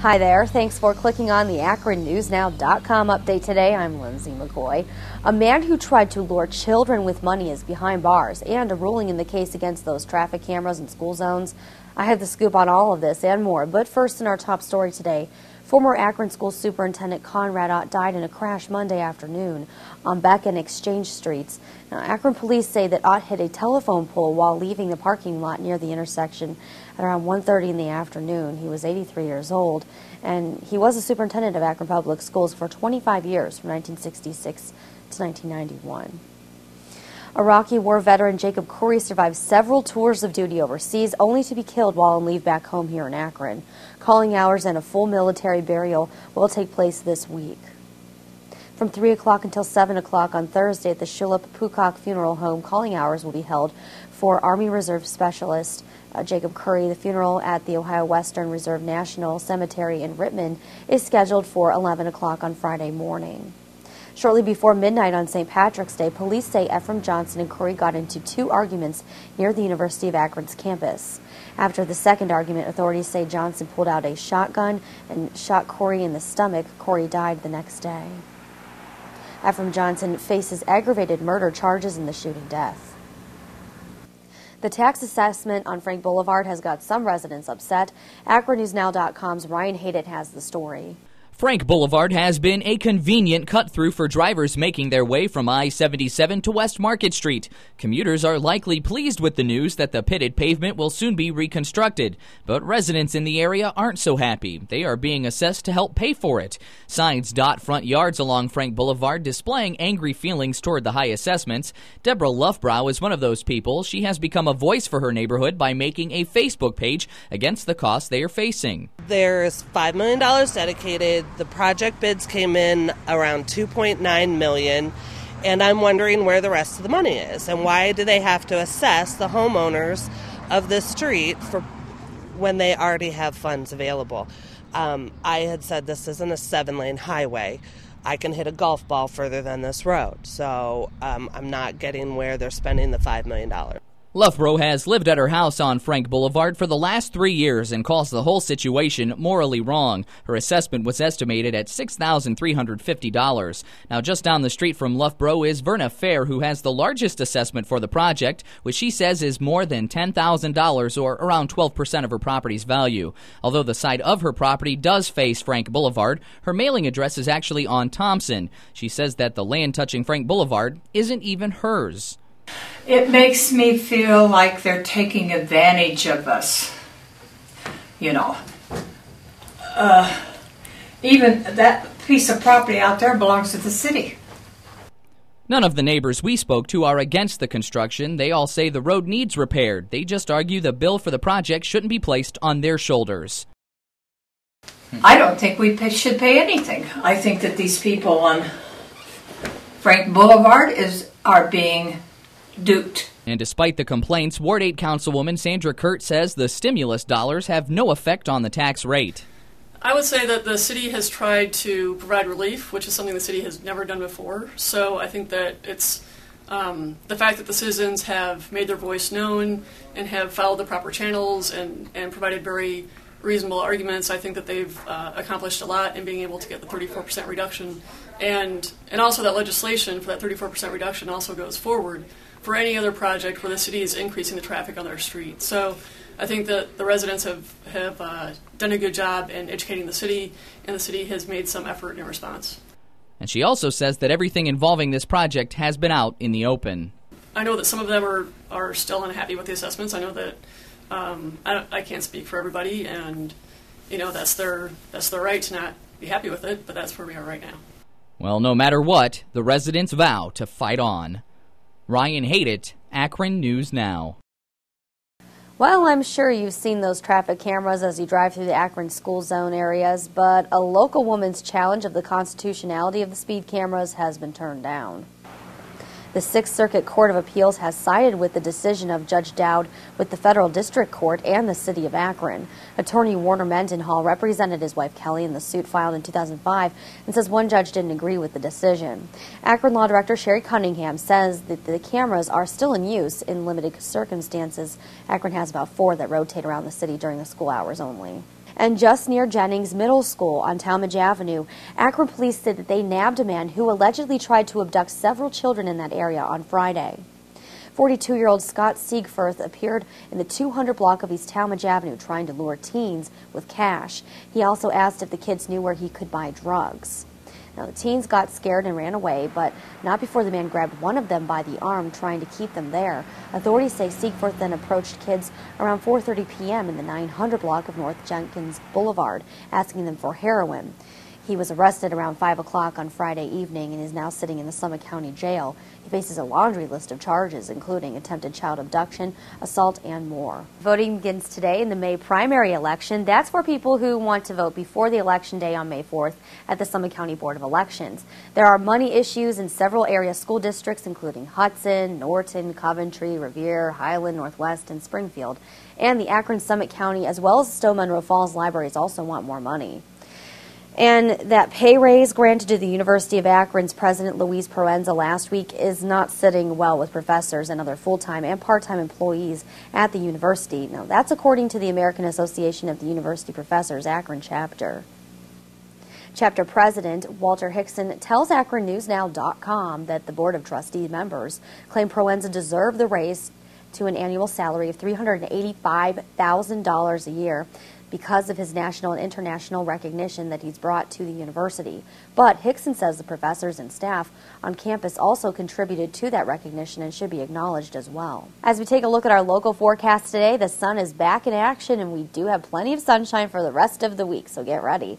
Hi there. Thanks for clicking on the AkronNewsNow.com update today. I'm Lindsay McCoy. A man who tried to lure children with money is behind bars, and a ruling in the case against those traffic cameras in school zones. I have the scoop on all of this and more, but first in our top story today, former Akron School Superintendent Conrad Ott died in a crash Monday afternoon on Beck and Exchange Streets. Now, Akron police say that Ott hit a telephone pole while leaving the parking lot near the intersection at around 1:30 in the afternoon. He was 83 years old, and he was a superintendent of Akron Public Schools for 25 years, from 1966 to 1991. Iraqi war veteran Jacob Corey survived several tours of duty overseas, only to be killed while on leave back home here in Akron. Calling hours and a full military burial will take place this week. From 3 o'clock until 7 o'clock on Thursday at the Shulip Pocock Funeral Home, calling hours will be held for Army Reserve Specialist Jacob Curry. The funeral at the Ohio Western Reserve National Cemetery in Rittman is scheduled for 11 o'clock on Friday morning. Shortly before midnight on St. Patrick's Day, police say Ephraim Johnson and Corey got into two arguments near the University of Akron's campus. After the second argument, authorities say Johnson pulled out a shotgun and shot Corey in the stomach. Corey died the next day. Ephraim Johnson faces aggravated murder charges in the shooting death. The tax assessment on Frank Boulevard has got some residents upset. AkronNewsNow.com's Ryan Hayden has the story. Frank Boulevard has been a convenient cut-through for drivers making their way from I-77 to West Market Street. Commuters are likely pleased with the news that the pitted pavement will soon be reconstructed, but residents in the area aren't so happy. They are being assessed to help pay for it. Signs dot front yards along Frank Boulevard displaying angry feelings toward the high assessments. Deborah Luffbrow is one of those people. She has become a voice for her neighborhood by making a Facebook page against the costs they are facing. There's $5 million dedicated. The project bids came in around $2.9 million, and I'm wondering where the rest of the money is, and why do they have to assess the homeowners of this street for when they already have funds available. I had said this isn't a 7-lane highway. I can hit a golf ball further than this road, so I'm not getting where they're spending the $5 million. Luffbrow has lived at her house on Frank Boulevard for the last 3 years and calls the whole situation morally wrong. Her assessment was estimated at $6,350. Now, just down the street from Luffbrow is Verna Fair, who has the largest assessment for the project, which she says is more than $10,000 or around 12% of her property's value. Although the side of her property does face Frank Boulevard, her mailing address is actually on Thompson. She says that the land touching Frank Boulevard isn't even hers. It makes me feel like they're taking advantage of us, you know. Even that piece of property out there belongs to the city. None of the neighbors we spoke to are against the construction. They all say the road needs repaired. They just argue the bill for the project shouldn't be placed on their shoulders. I don't think we should pay anything. I think that these people on Frank Boulevard are being duped. And despite the complaints, Ward 8 Councilwoman Sandra Kurt says the stimulus dollars have no effect on the tax rate. I would say that the city has tried to provide relief, which is something the city has never done before. So I think that it's the fact that the citizens have made their voice known and have followed the proper channels and provided very reasonable arguments. I think that they've accomplished a lot in being able to get the 34% reduction. And also that legislation for that 34% reduction also goes forward for any other project where the city is increasing the traffic on their street. So I think that the residents have done a good job in educating the city, and the city has made some effort in response. And she also says that everything involving this project has been out in the open. I know that some of them are still unhappy with the assessments. I know that I can't speak for everybody, and you know that's their right to not be happy with it, but that's where we are right now. Well, no matter what, the residents vow to fight on. Ryan Hayden, Akron News Now. Well, I'm sure you've seen those traffic cameras as you drive through the Akron school zone areas, but a local woman's challenge of the constitutionality of the speed cameras has been turned down. The Sixth Circuit Court of Appeals has sided with the decision of Judge Dowd with the Federal District Court and the City of Akron. Attorney Warner Mendenhall represented his wife Kelly in the suit filed in 2005 and says one judge didn't agree with the decision. Akron Law Director Sherry Cunningham says that the cameras are still in use in limited circumstances. Akron has about 4 that rotate around the city during the school hours only. And just near Jennings Middle School on Talmadge Avenue, Akron police said that they nabbed a man who allegedly tried to abduct several children in that area on Friday. 42-year-old Scott Siegfirth appeared in the 200 block of East Talmadge Avenue trying to lure teens with cash. He also asked if the kids knew where he could buy drugs. Now, the teens got scared and ran away, but not before the man grabbed one of them by the arm, trying to keep them there. Authorities say Siegfirth then approached kids around 4:30 p.m. in the 900 block of North Jenkins Boulevard, asking them for heroin. He was arrested around 5 o'clock on Friday evening and is now sitting in the Summit County Jail. He faces a laundry list of charges, including attempted child abduction, assault, and more. Voting begins today in the May primary election. That's for people who want to vote before the election day on May 4th at the Summit County Board of Elections. There are money issues in several area school districts, including Hudson, Norton, Coventry, Revere, Highland, Northwest, and Springfield. And the Akron Summit County, as well as the Stowe Monroe Falls libraries, also want more money. And that pay raise granted to the University of Akron's President Louise Proenza last week is not sitting well with professors and other full-time and part-time employees at the university. Now, that's according to the American Association of the University Professors Akron chapter. Chapter President Walter Hickson tells AkronNewsNow.com that the Board of Trustee members claim Proenza deserved the raise to an annual salary of $385,000 a year because of his national and international recognition that he's brought to the university. But Hickson says the professors and staff on campus also contributed to that recognition and should be acknowledged as well. As we take a look at our local forecast today, the sun is back in action and we do have plenty of sunshine for the rest of the week, so get ready.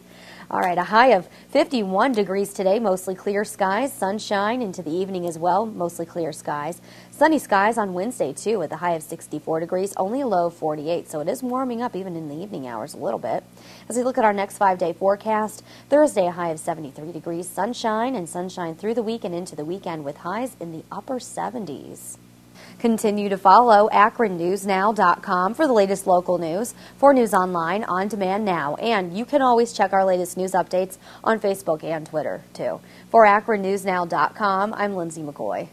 All right, a high of 51 degrees today, mostly clear skies, sunshine into the evening as well, mostly clear skies. Sunny skies on Wednesday, too, with a high of 64 degrees, only a low of 48, so it is warming up even in the evening hours a little bit. As we look at our next 5-day forecast, Thursday, a high of 73 degrees, sunshine and sunshine through the week and into the weekend with highs in the upper 70s. Continue to follow AkronNewsNow.com for the latest local news, for news online, on demand now, and you can always check our latest news updates on Facebook and Twitter, too. For AkronNewsNow.com, I'm Lindsay McCoy.